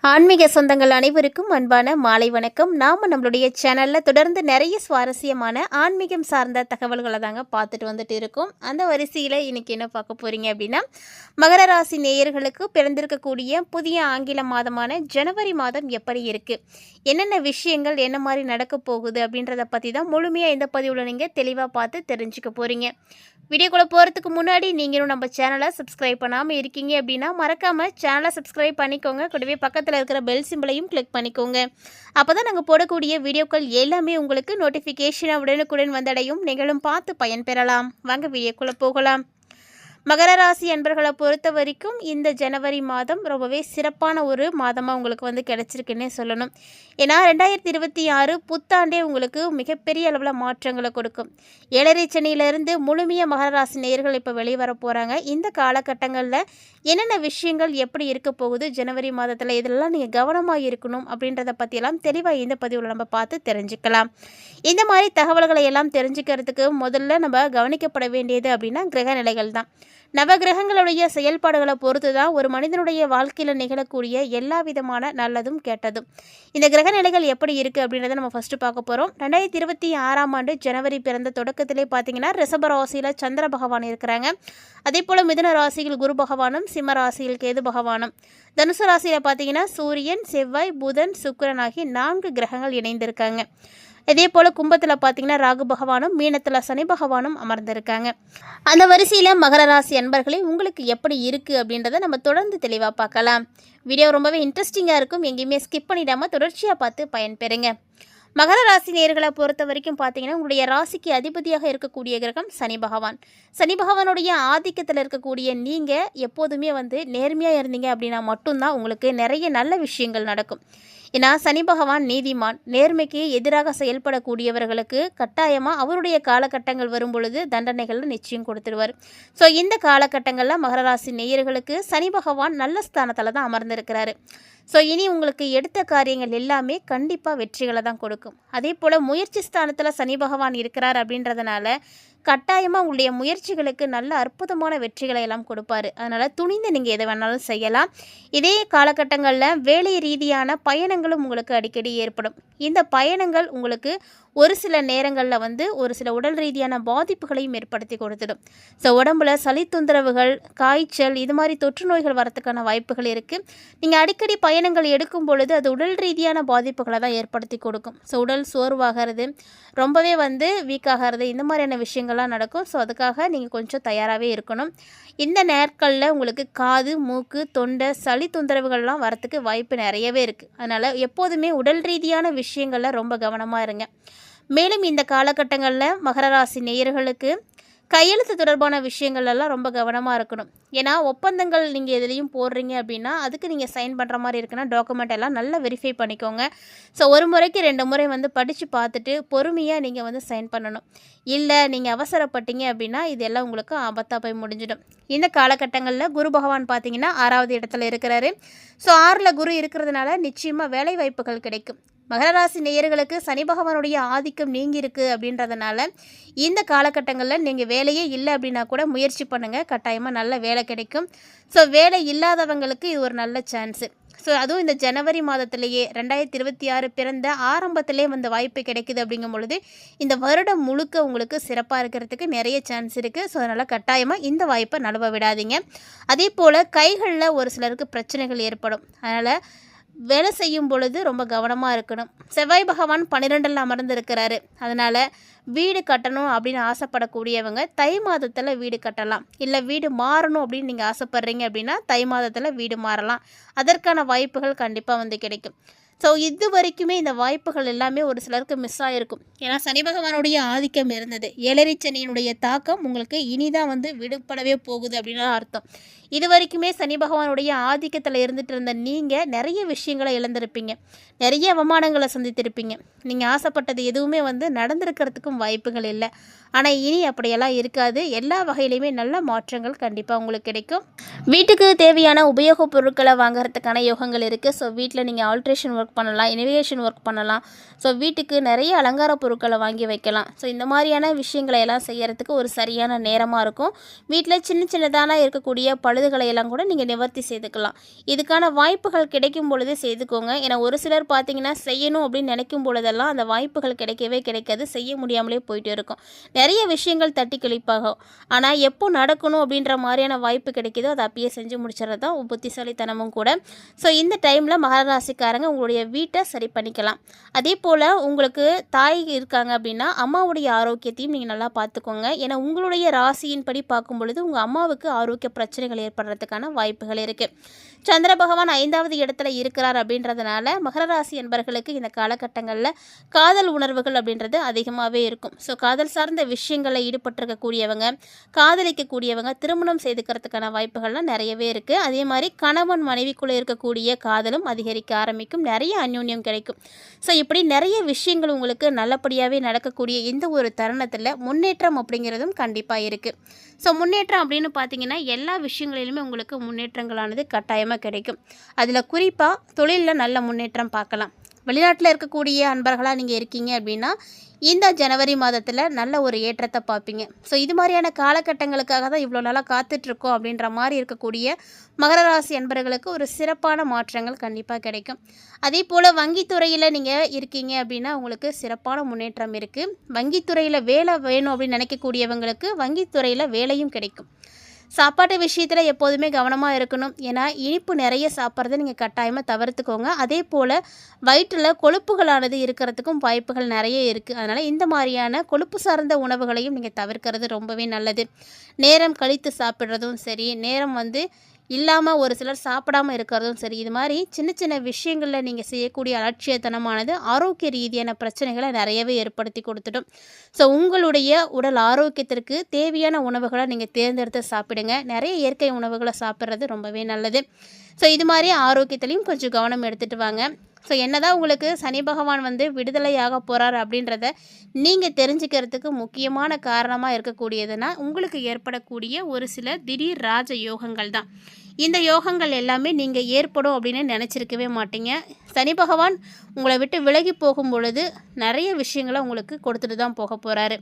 ஆன்மீக சொந்தங்கள் அனைவருக்கும் அன்பான மாலை வணக்கம். நாம் நம்மளுடைய சேனலில் தொடர்ந்து நிறைய சுவாரஸ்யமான ஆன்மீகம் சார்ந்த தகவல்களை தாங்க பார்த்துட்டு வந்துட்டு இருக்கோம். அந்த வரிசையில் இன்றைக்கி என்ன பார்க்க போகிறீங்க அப்படின்னா, மகர ராசி நேயர்களுக்கு பிறந்திருக்கக்கூடிய புதிய ஆங்கில மாதமான ஜனவரி மாதம் எப்படி இருக்குது, என்னென்ன விஷயங்கள் என்ன மாதிரி நடக்க போகுது அப்படின்றத பற்றி தான் முழுமையாக இந்த பதிவில் நீங்கள் தெளிவாக பார்த்து தெரிஞ்சுக்க போகிறீங்க. வீடியோக்குள்ளே போகிறதுக்கு முன்னாடி நீங்களும் நம்ம சேனலை சப்ஸ்கிரைப் பண்ணாமல் இருக்கீங்க அப்படின்னா மறக்காமல் சேனலை சப்ஸ்கிரைப் பண்ணிக்கோங்க. கூடவே பக்கத்தில் இருக்கிற பெல் சிம்பிளையும் கிளிக் பண்ணிக்கோங்க. அப்போ தான் நாங்கள் போடக்கூடிய வீடியோக்கள் எல்லாமே உங்களுக்கு நோட்டிஃபிகேஷன் உடனுக்குடன் வந்தடையும். நீங்களும் பார்த்து பயன்பெறலாம். வாங்க வீடியோக்குள்ளே போகலாம். மகர ராசி அன்பர்களை பொறுத்த வரைக்கும் இந்த ஜனவரி மாதம் ரொம்பவே சிறப்பான ஒரு மாதமாக உங்களுக்கு கிடச்சிருக்குன்னே சொல்லணும். ஏன்னா 2026 புத்தாண்டே உங்களுக்கு மிகப்பெரிய அளவில் மாற்றங்களை கொடுக்கும். ஏழரை சனியிலிருந்து முழுமையாக மகர ராசி நேயர்கள் இப்போ வெளியே வர போகிறாங்க. இந்த காலகட்டங்களில் என்னென்ன விஷயங்கள் எப்படி இருக்க போகுது, ஜனவரி மாதத்தில் இதெல்லாம் நீங்கள் கவனமாக இருக்கணும் அப்படின்றத பற்றியெல்லாம் தெளிவாக இந்த பதிவில் நம்ம பார்த்து தெரிஞ்சுக்கலாம். இந்த மாதிரி தகவல்களை எல்லாம் தெரிஞ்சுக்கிறதுக்கு முதல்ல நம்ம கவனிக்கப்பட வேண்டியது அப்படின்னா கிரக நிலைகள் தான். நவகிரகங்களுடைய செயல்பாடுகளை பொறுத்து தான் ஒரு மனிதனுடைய வாழ்க்கையில் நிகழக்கூடிய எல்லா விதமான நல்லதும் கெட்டதும். இந்த கிரக நிலைகள் எப்படி இருக்குது அப்படின்றத நம்ம ஃபஸ்ட்டு பார்க்க போகிறோம். 2026ஆம் ஆண்டு ஜனவரி பிறந்த தொடக்கத்திலே பார்த்தீங்கன்னா ரிஷப ராசியில் சந்திர பகவான் இருக்கிறாங்க. அதே போல் மிதுன ராசியில் குரு பகவானும், சிம்ம ராசியில் கேது பகவானும், தனுசு ராசியில் பார்த்தீங்கன்னா சூரியன், செவ்வாய், புதன், சுக்கிரன் ஆகிய 4 கிரகங்கள் இணைந்திருக்காங்க. இதே போல் கும்பத்தில் பார்த்தீங்கன்னா ராகு பகவானும், மீனத்தில் சனி பகவானும் அமர்ந்திருக்காங்க. அந்த வரிசையில் மகர ராசி அன்பர்களே உங்களுக்கு எப்படி இருக்குது அப்படின்றத நம்ம தொடர்ந்து தெளிவாக பார்க்கலாம். வீடியோ ரொம்பவே இன்ட்ரெஸ்டிங்காக இருக்கும். எங்கேயுமே ஸ்கிப் பண்ணிடாமல் தொடர்ச்சியாக பார்த்து பயன்பெறுங்க. மகர ராசி நேயர்களை பொறுத்த வரைக்கும் பார்த்தீங்கன்னா உங்களுடைய ராசிக்கு அதிபதியாக இருக்கக்கூடிய கிரகம் சனி பகவான். சனி பகவானுடைய ஆதிக்கத்தில் இருக்கக்கூடிய நீங்கள் எப்போதுமே நேர்மையாக இருந்தீங்க அப்படின்னா மட்டும்தான் உங்களுக்கு நிறைய நல்ல விஷயங்கள் நடக்கும். ஏன்னா சனி பகவான் நீதிமான். நேர்மைக்கு எதிராக செயல்படக்கூடியவர்களுக்கு கட்டாயமாக அவருடைய காலகட்டங்கள் வரும் பொழுது தண்டனைகள் நிச்சயம் கொடுத்துருவார். ஸோ இந்த காலகட்டங்களில் மகர ராசி நேயர்களுக்கு சனி பகவான் நல்ல ஸ்தானத்தில் தான் அமர்ந்திருக்கிறாரு. ஸோ இனி உங்களுக்கு எடுத்த காரியங்கள் எல்லாமே கண்டிப்பாக வெற்றிகளை தான் கொடுக்கும். அதே போல் முயற்சி ஸ்தானத்தில் சனி பகவான் இருக்கிறார் அப்படின்றதுனால கட்டாயமாக உங்களுடைய முயற்சிகளுக்கு நல்ல அற்புதமான வெற்றிகளை எல்லாம் கொடுப்பார். அதனால் துணிந்து நீங்கள் எதை வேணாலும் செய்யலாம். இதே காலகட்டங்களில் வேலை ரீதியான பயணங்களும் உங்களுக்கு அடிக்கடி ஏற்படும். இந்த பயணங்கள் உங்களுக்கு ஒரு சில நேரங்களில் ஒரு சில உடல் ரீதியான பாதிப்புகளையும் ஏற்படுத்தி கொடுத்துடும். ஸோ உடம்புல சளி தொந்தரவுகள், காய்ச்சல், இது மாதிரி தொற்று நோய்கள் வரத்துக்கான வாய்ப்புகள் இருக்குது. நீங்கள் அடிக்கடி பயணங்கள் எடுக்கும் பொழுது அது உடல் ரீதியான பாதிப்புகளை தான் ஏற்படுத்தி கொடுக்கும். ஸோ உடல் சோர்வாகிறது, ரொம்பவே வீக்காகிறது, இந்த மாதிரியான விஷயங்கள்லாம் நடக்கும். ஸோ அதுக்காக நீங்கள் கொஞ்சம் தயாராகவே இருக்கணும். இந்த நாட்களில் உங்களுக்கு காது, மூக்கு, தொண்டை, சளி தொந்தரவுகள்லாம் வரத்துக்கு வாய்ப்பு நிறையவே இருக்குது. அதனால் எப்போதுமே உடல் ரீதியான விஷயங்களில் ரொம்ப கவனமாக இருங்க. மேலும் இந்த காலகட்டங்களில் மகர ராசி நேயர்களுக்கு கையெழுத்து தொடர்பான விஷயங்கள்லாம் ரொம்ப கவனமாக இருக்கணும். ஏன்னா ஒப்பந்தங்கள் நீங்கள் எதுலேயும் போடுறீங்க அப்படின்னா அதுக்கு நீங்கள் சைன் பண்ணுற மாதிரி இருக்குன்னா டாக்குமெண்ட் எல்லாம் நல்லா வெரிஃபை பண்ணிக்கோங்க. ஸோ ஒரு முறைக்கு 2 முறை படித்து பார்த்துட்டு பொறுமையாக நீங்கள் சைன் பண்ணணும். இல்லை நீங்கள் அவசரப்பட்டீங்க அப்படின்னா இதெல்லாம் உங்களுக்கு ஆபத்தாக போய் முடிஞ்சிடும். இந்த காலகட்டங்களில் குரு பகவான் பார்த்தீங்கன்னா 6வது இடத்துல இருக்கிறாரு. ஸோ 6ல் குரு இருக்கிறதுனால நிச்சயமாக வேலை வாய்ப்புகள் கிடைக்கும். மகர ராசி நேயர்களுக்கு சனி பகவானுடைய ஆதிக்கம் நீங்கியிருக்கு அப்படின்றதுனால இந்த காலகட்டங்களில் நீங்கள் வேலையே இல்லை அப்படின்னா கூட முயற்சி பண்ணுங்கள். கட்டாயமாக நல்ல வேலை கிடைக்கும். ஸோ வேலை இல்லாதவங்களுக்கு இது ஒரு நல்ல சான்ஸு. ஸோ அதுவும் இந்த ஜனவரி மாதத்திலேயே 2026 பிறந்த ஆரம்பத்திலே வாய்ப்பு கிடைக்குது அப்படிங்கும் பொழுது இந்த வருடம் முழுக்க உங்களுக்கு சிறப்பாக இருக்கிறதுக்கு நிறைய சான்ஸ் இருக்குது. ஸோ அதனால் கட்டாயமாக இந்த வாய்ப்பை நழுவ விடாதீங்க. அதே போல் கைகளில் ஒரு சிலருக்கு பிரச்சனைகள் ஏற்படும். அதனால் வேலை செய்யும் பொழுது ரொம்ப கவனமாக இருக்கணும். செவ்வாய் பகவான் 12ல் அமர்ந்திருக்கிறாரு. அதனால் வீடு கட்டணும் அப்படின்னு ஆசைப்படக்கூடியவங்க தை மாதத்தில் வீடு கட்டலாம். இல்லை வீடு மாறணும் அப்படின்னு நீங்கள் ஆசைப்பட்றீங்க அப்படின்னா தை மாதத்தில் வீடு மாறலாம். அதற்கான வாய்ப்புகள் கண்டிப்பாக கிடைக்கும். ஸோ இது வரைக்குமே இந்த வாய்ப்புகள் எல்லாமே ஒரு சிலருக்கு மிஸ் ஆகிருக்கும். ஏன்னா சனி பகவானுடைய ஆதிக்கம் இருந்தது. ஏழரை சனியினுடைய தாக்கம் உங்களுக்கு இனிதான் விடுபடவே போகுது அப்படின்னு அர்த்தம். இது வரைக்குமே சனி பகவானுடைய ஆதிக்கத்தில் இருந்துட்டு இருந்த நீங்கள் நிறைய விஷயங்களை இழந்திருப்பீங்க, நிறைய அவமானங்களை சந்தித்திருப்பீங்க. நீங்கள் ஆசைப்பட்டது எதுவுமே நடந்திருக்கிறதுக்கும் வாய்ப்புகள் இல்லை. ஆனால் இனி அப்படியெல்லாம் இருக்காது. எல்லா வகையிலையுமே நல்ல மாற்றங்கள் கண்டிப்பாக உங்களுக்கு கிடைக்கும். வீட்டுக்கு தேவையான உபயோகப் பொருட்களை வாங்குறதுக்கான யோகங்கள் இருக்குது. ஸோ வீட்டில் நீங்கள் ஆல்ட்ரேஷன் ஒர்க் ஒர்க் பண்ணலாம், இனோவேஷன் ஒர்க் பண்ணலாம். ஸோ வீட்டுக்கு நிறைய அலங்கார பொருட்களை வாங்கி வைக்கலாம். ஸோ இந்த மாதிரியான விஷயங்களை எல்லாம் செய்யறதுக்கு ஒரு சரியான நேரமாக இருக்கும். வீட்டில் சின்ன சின்னதான இருக்கக்கூடிய பழுதுகளை எல்லாம் கூட நீங்கள் நிவர்த்தி செய்துக்கலாம். இதுக்கான வாய்ப்புகள் கிடைக்கும் பொழுதே செய்துக்கோங்க. ஏன்னா ஒரு சிலர் பார்த்தீங்கன்னா செய்யணும் அப்படின்னு நினைக்கும் பொழுதெல்லாம் அந்த வாய்ப்புகள் கிடைக்கவே கிடைக்காது, செய்ய முடியாமலே போயிட்டு இருக்கும். நிறைய விஷயங்கள் தட்டி கழிப்பாகும். ஆனால் எப்போ நடக்கணும் அப்படின்ற மாதிரியான வாய்ப்பு கிடைக்குதோ அதை அப்பயே செஞ்சு முடிச்சுறது தான் புத்திசாலித்தனமும் கூட. ஸோ இந்த டைமில் மகர ராசிக்காரங்க உங்களுடைய வீட்டை சரி பண்ணிக்கலாம். அதே போல் உங்களுக்கு தாய் இருக்காங்க அப்படின்னா அம்மாவுடைய ஆரோக்கியத்தையும் நீங்கள் நல்லா பார்த்துக்கோங்க. ஏன்னா உங்களுடைய ராசியின் படி பார்க்கும் பொழுது உங்கள் அம்மாவுக்கு ஆரோக்கிய பிரச்சனைகள் ஏற்படுறதுக்கான வாய்ப்புகள் இருக்குது. சந்திர பகவான் 5வது இடத்துல இருக்கிறார் அப்படின்றதுனால மகர ராசி என்பர்களுக்கு இந்த காலகட்டங்களில் காதல் உணர்வுகள் அப்படின்றது அதிகமாகவே இருக்கும். ஸோ காதல் சார்ந்த விஷயங்களில் ஈடுபட்டிருக்கக்கூடியவங்க, காதலிக்கக்கூடியவங்க திருமணம் செய்துக்கிறதுக்கான வாய்ப்புகள்லாம் நிறையவே இருக்குது. அதே மாதிரி கணவன் மனைவிக்குள்ளே இருக்கக்கூடிய காதலும் அதிகரிக்க ஆரம்பிக்கும், நிறைய அந்யோன்யம் கிடைக்கும். ஸோ இப்படி நிறைய விஷயங்கள் உங்களுக்கு நல்லபடியாகவே நடக்கக்கூடிய இந்த ஒரு தருணத்தில் முன்னேற்றம் அப்படிங்கிறதும் கண்டிப்பாக இருக்குது. ஸோ முன்னேற்றம் அப்படின்னு பார்த்தீங்கன்னா எல்லா விஷயங்களிலுமே உங்களுக்கு முன்னேற்றங்களானது கட்டாயமாக கிடைக்கும். அதில் குறிப்பாக தொழிலில் நல்ல முன்னேற்றம் பார்க்கலாம். வெளிநாட்டில் இருக்கக்கூடிய அன்பர்களாக நீங்கள் இருக்கீங்க அப்படின்னா இந்த ஜனவரி மாதத்தில் நல்ல ஒரு ஏற்றத்தை பார்ப்பீங்க. ஸோ இது மாதிரியான காலகட்டங்களுக்காக தான் இவ்வளோ நாளாக காத்துட்ருக்கோம் அப்படின்ற மாதிரி இருக்கக்கூடிய மகர ராசி அன்பர்களுக்கு ஒரு சிறப்பான மாற்றங்கள் கண்டிப்பாக கிடைக்கும். அதே போல் வங்கித்துறையில் நீங்கள் இருக்கீங்க அப்படின்னா உங்களுக்கு சிறப்பான முன்னேற்றம் இருக்குது. வங்கித்துறையில் வேலை வேணும் அப்படின்னு நினைக்கக்கூடியவங்களுக்கு வங்கித்துறையில் வேலையும் கிடைக்கும். சாப்பாட்டு விஷயத்தில் எப்போதுமே கவனமாக இருக்கணும். ஏன்னா இனிப்பு நிறைய சாப்பிட்றத நீங்கள் கட்டாயமாக தவிர்த்துக்கோங்க. அதே போல் வயிற்றில் கொழுப்புகளானது இருக்கிறதுக்கும் வாய்ப்புகள் நிறைய இருக்குது. அதனால் இந்த மாதிரியான கொழுப்பு சார்ந்த உணவுகளையும் நீங்கள் தவிர்க்கிறது ரொம்பவே நல்லது. நேரம் கழித்து சாப்பிட்றதும் சரி, நேரம் இல்லாமல் ஒரு சிலர் சாப்பிடாமல் இருக்கிறதும் சரி, இது மாதிரி சின்ன சின்ன விஷயங்களில் நீங்கள் செய்யக்கூடிய அலட்சியத்தனமானது ஆரோக்கிய ரீதியான பிரச்சனைகளை நிறையவே ஏற்படுத்தி கொடுத்துடும். ஸோ உங்களுடைய உடல் ஆரோக்கியத்திற்கு தேவையான உணவுகளை நீங்கள் தேர்ந்தெடுத்து சாப்பிடுங்க. நிறைய இயற்கை உணவுகளை சாப்பிட்றது ரொம்பவே நல்லது. ஸோ இது மாதிரி ஆரோக்கியத்துலேயும் கொஞ்சம் கவனம் எடுத்துகிட்டு வாங்க. ஸோ என்னதான் உங்களுக்கு சனி பகவான் விடுதலையாக போகிறார் அப்படின்றத நீங்கள் தெரிஞ்சுக்கிறதுக்கு முக்கியமான காரணமாக இருக்கக்கூடியதுன்னா உங்களுக்கு ஏற்படக்கூடிய ஒரு சில திடீர் ராஜ யோகங்கள் தான். இந்த யோகங்கள் எல்லாமே நீங்கள் ஏற்படும் அப்படின்னு நினச்சிருக்கவே மாட்டீங்க. சனி பகவான் உங்களை விட்டு விலகி போகும் பொழுது நிறைய விஷயங்களை உங்களுக்கு கொடுத்துட்டு தான் போக போகிறாரு.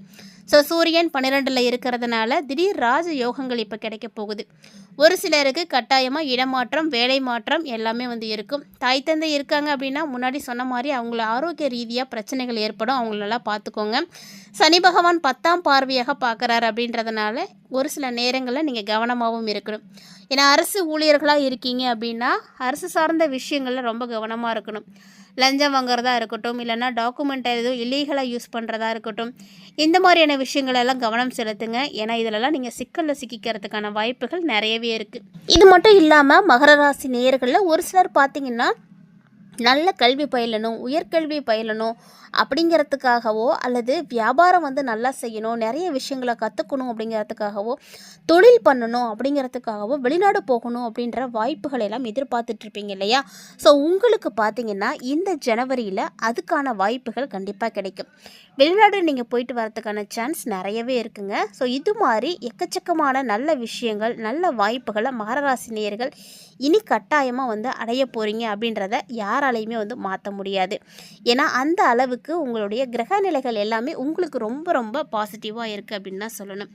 ஸோ சூரியன் 12ல் இருக்கிறதுனால திடீர் ராஜ யோகங்கள் இப்போ கிடைக்க போகுது. ஒரு சிலருக்கு கட்டாயமாக இடமாற்றம், வேலை மாற்றம் எல்லாமே இருக்கும். தாய் தந்தை இருக்காங்க அப்படின்னா முன்னாடி சொன்ன மாதிரி அவங்கள ஆரோக்கிய ரீதியாக பிரச்சனைகள் ஏற்படும், அவங்கள நல்லா பார்த்துக்கோங்க. சனி பகவான் 10ஆம் பார்வையாக பார்க்குறாரு அப்படின்றதுனால ஒரு சில நேரங்களில் நீங்கள் கவனமாகவும் இருக்கணும். ஏன்னா அரசு ஊழியர்களாக இருக்கீங்க அப்படின்னா அரசு சார்ந்த விஷயங்களில் ரொம்ப கவனமாக இருக்கணும். லஞ்சம் வாங்குறதா இருக்கட்டும், இல்லைன்னா டாக்குமெண்ட் எதுவும் இல்லீகலாக யூஸ் பண்ணுறதா இருக்கட்டும், இந்த மாதிரியான விஷயங்களெல்லாம் கவனம் செலுத்துங்க. ஏன்னா இதிலெல்லாம் நீங்கள் சிக்கலில் சிக்கிக்கிறதுக்கான வாய்ப்புகள் நிறையவே இருக்குது. இது மட்டும் இல்லாமல் மகர ராசி நேயர்களில் ஒரு சிலர் பார்த்திங்கன்னா நல்ல கல்வி பயிலணும், உயர்கல்வி பயிலணும் அப்படிங்கிறதுக்காகவோ அல்லது வியாபாரம் நல்லா செய்யணும், நிறைய விஷயங்களை கற்றுக்கணும் அப்படிங்கிறதுக்காகவோ, தொழில் பண்ணணும் அப்படிங்கிறதுக்காகவோ வெளிநாடு போகணும் அப்படின்ற வாய்ப்புகள் எல்லாம் எதிர்பார்த்துட்ருப்பீங்க இல்லையா? ஸோ உங்களுக்கு பார்த்திங்கன்னா இந்த ஜனவரியில் அதுக்கான வாய்ப்புகள் கண்டிப்பாக கிடைக்கும். வெளிநாடு நீங்கள் போயிட்டு வரதுக்கான சான்ஸ் நிறையவே இருக்குங்க. ஸோ இது மாதிரி எக்கச்சக்கமான நல்ல விஷயங்கள், நல்ல வாய்ப்புகளை மகர ராசி நேயர்கள் இனி கட்டாயமாக அடைய போகிறீங்க அப்படின்றத யாராலையுமே மாற்ற முடியாது. ஏன்னா அந்த அளவுக்கு உங்களுடைய கிரக நிலைகள் எல்லாமே உங்களுக்கு ரொம்ப ரொம்ப பாசிட்டிவாக இருக்குது அப்படின்னு தான் சொல்லணும்.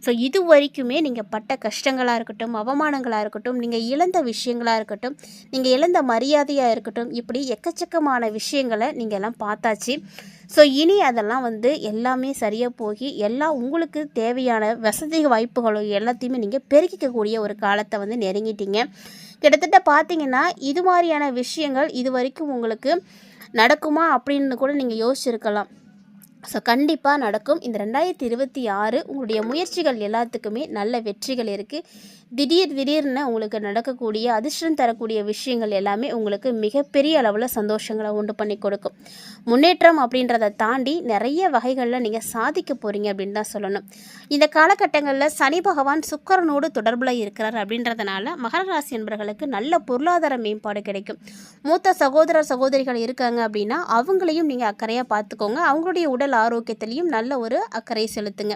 ஸோ இது வரைக்குமே நீங்கள் பட்ட கஷ்டங்களாக இருக்கட்டும், அவமானங்களாக இருக்கட்டும், நீங்கள் இழந்த விஷயங்களாக இருக்கட்டும், நீங்கள் இழந்த மரியாதையாக இருக்கட்டும், இப்படி எக்கச்சக்கமான விஷயங்களை நீங்கள் எல்லாம் பார்த்தாச்சு. ஸோ இனி அதெல்லாம் எல்லாமே சரியாக போய் எல்லாம் உங்களுக்கு தேவையான வசதி வாய்ப்புகளும் எல்லாத்தையுமே நீங்கள் பெருக்கிக்கக்கூடிய ஒரு காலத்தை நெருங்கிட்டீங்க. கிட்டத்தட்ட பார்த்தீங்கன்னா இது மாதிரியான விஷயங்கள் இது வரைக்கும் உங்களுக்கு நடக்குமா அப்படின்னு கூட நீங்கள் யோசிச்சிருக்கலாம். ஸோ கண்டிப்பாக நடக்கும். இந்த 2026 உங்களுடைய முயற்சிகள் எல்லாத்துக்குமே நல்ல வெற்றிகள் இருக்குது. திடீர்னு உங்களுக்கு நடக்கக்கூடிய அதிர்ஷ்டம் தரக்கூடிய விஷயங்கள் எல்லாமே உங்களுக்கு மிகப்பெரிய அளவில் சந்தோஷங்களை உண்டு பண்ணி கொடுக்கும். முன்னேற்றம் அப்படின்றத தாண்டி நிறைய வகைகளில் நீங்கள் சாதிக்க போகிறீங்க அப்படின்னு தான் சொல்லணும். இந்த காலகட்டங்களில் சனி பகவான் சுக்கிரனோடு தொடர்பில் இருக்கிறார் அப்படின்றதுனால மகர ராசி என்பவர்களுக்கு நல்ல பொருளாதார மேம்பாடு கிடைக்கும். மூத்த சகோதரர்கள் இருக்காங்க அப்படின்னா அவங்களையும் நீங்கள் அக்கறையாக பார்த்துக்கோங்க. அவங்களுடைய உடல் உடல் ஆரோக்கியத்திலையும் நல்ல ஒரு அக்கறை செலுத்துங்க.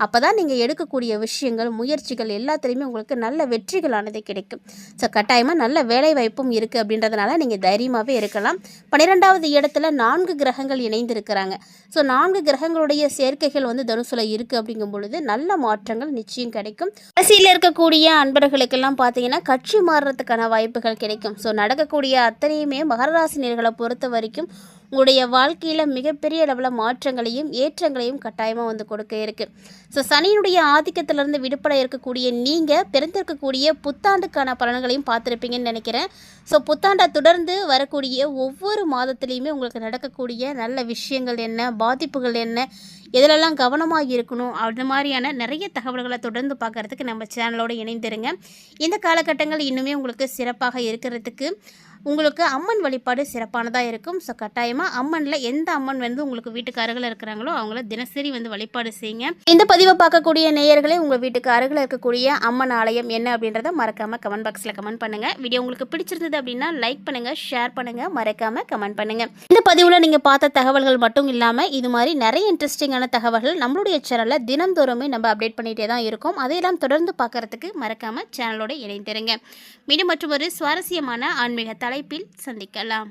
அப்போ தான் நீங்கள் எடுக்கக்கூடிய விஷயங்கள், முயற்சிகள் எல்லாத்துலேயுமே உங்களுக்கு நல்ல வெற்றிகளானது கிடைக்கும். ஸோ கட்டாயமாக நல்ல வேலை வாய்ப்பும் இருக்குது அப்படின்றதுனால நீங்கள் தைரியமாகவே இருக்கலாம். 12வது இடத்துல 4 கிரகங்கள் இணைந்து இருக்கிறாங்க. ஸோ 4 கிரகங்களுடைய சேர்க்கைகள் வந்து தனுசுல இருக்குது அப்படிங்கும் பொழுது நல்ல மாற்றங்கள் நிச்சயம் கிடைக்கும். அரசியலில் இருக்கக்கூடிய அன்பர்களுக்கெல்லாம் பார்த்தீங்கன்னா கட்சி மாறுறதுக்கான வாய்ப்புகள் கிடைக்கும். ஸோ நடக்கக்கூடிய அத்தனையுமே மகர ராசினியர்களை பொறுத்த வரைக்கும் உங்களுடைய வாழ்க்கையில் மிகப்பெரிய அளவில் மாற்றங்களையும் ஏற்றங்களையும் கட்டாயமாக வந்து கொடுக்க இருக்குது. ஸோ சனியினுடைய ஆதிக்கத்திலிருந்து விடுபட இருக்கக்கூடிய நீங்கள் பிறந்திருக்கக்கூடிய புத்தாண்டுக்கான பலன்களையும் பார்த்துருப்பீங்கன்னு நினைக்கிறேன். ஸோ புத்தாண்டை தொடர்ந்து வரக்கூடிய ஒவ்வொரு மாதத்துலேயுமே உங்களுக்கு நடக்கக்கூடிய நல்ல விஷயங்கள் என்ன, பாதிப்புகள் என்ன, எதிலெல்லாம் கவனமாக இருக்கணும், அது மாதிரியான நிறைய தகவல்களை தொடர்ந்து பார்க்குறதுக்கு நம்ம சேனலோடு இணைந்திருங்க. இந்த காலகட்டங்கள் இன்னுமே உங்களுக்கு சிறப்பாக இருக்கிறதுக்கு உங்களுக்கு அம்மன் வழிபாடு சிறப்பானதாக இருக்கும். ஸோ கட்டாயமாக அம்மனில் எந்த அம்மன் வந்து உங்களுக்கு வீட்டுக்கு அருகில் இருக்கிறாங்களோ அவங்கள தினசரி வந்து வழிபாடு செய்யுங்க. இந்த பதிவை பார்க்கக்கூடிய நேயர்களே உங்கள் வீட்டுக்கு அருகில் இருக்கக்கூடிய அம்மன் ஆலயம் என்ன அப்படின்றத மறக்காமல் கமெண்ட் பாக்ஸில் கமெண்ட் பண்ணுங்கள். வீடியோ உங்களுக்கு பிடிச்சிருந்தது அப்படின்னா லைக் பண்ணுங்கள், ஷேர் பண்ணுங்கள், மறக்காமல் கமெண்ட் பண்ணுங்கள். இந்த பதிவில் நீங்கள் பார்த்த தகவல்கள் மட்டும் இல்லாமல் இது மாதிரி நிறைய இன்ட்ரெஸ்டிங்கான தகவல்கள் நம்மளுடைய சேனலில் தினந்தோறுமே நம்ம அப்டேட் பண்ணிகிட்டே தான் இருக்கும். அதையெல்லாம் தொடர்ந்து பார்க்குறதுக்கு மறக்காமல் சேனலோடு இணைந்திருங்க. மீண்டும் மற்றொரு சுவாரஸ்யமான ஆன்மீக தலைப்பில் சந்திக்கலாம்.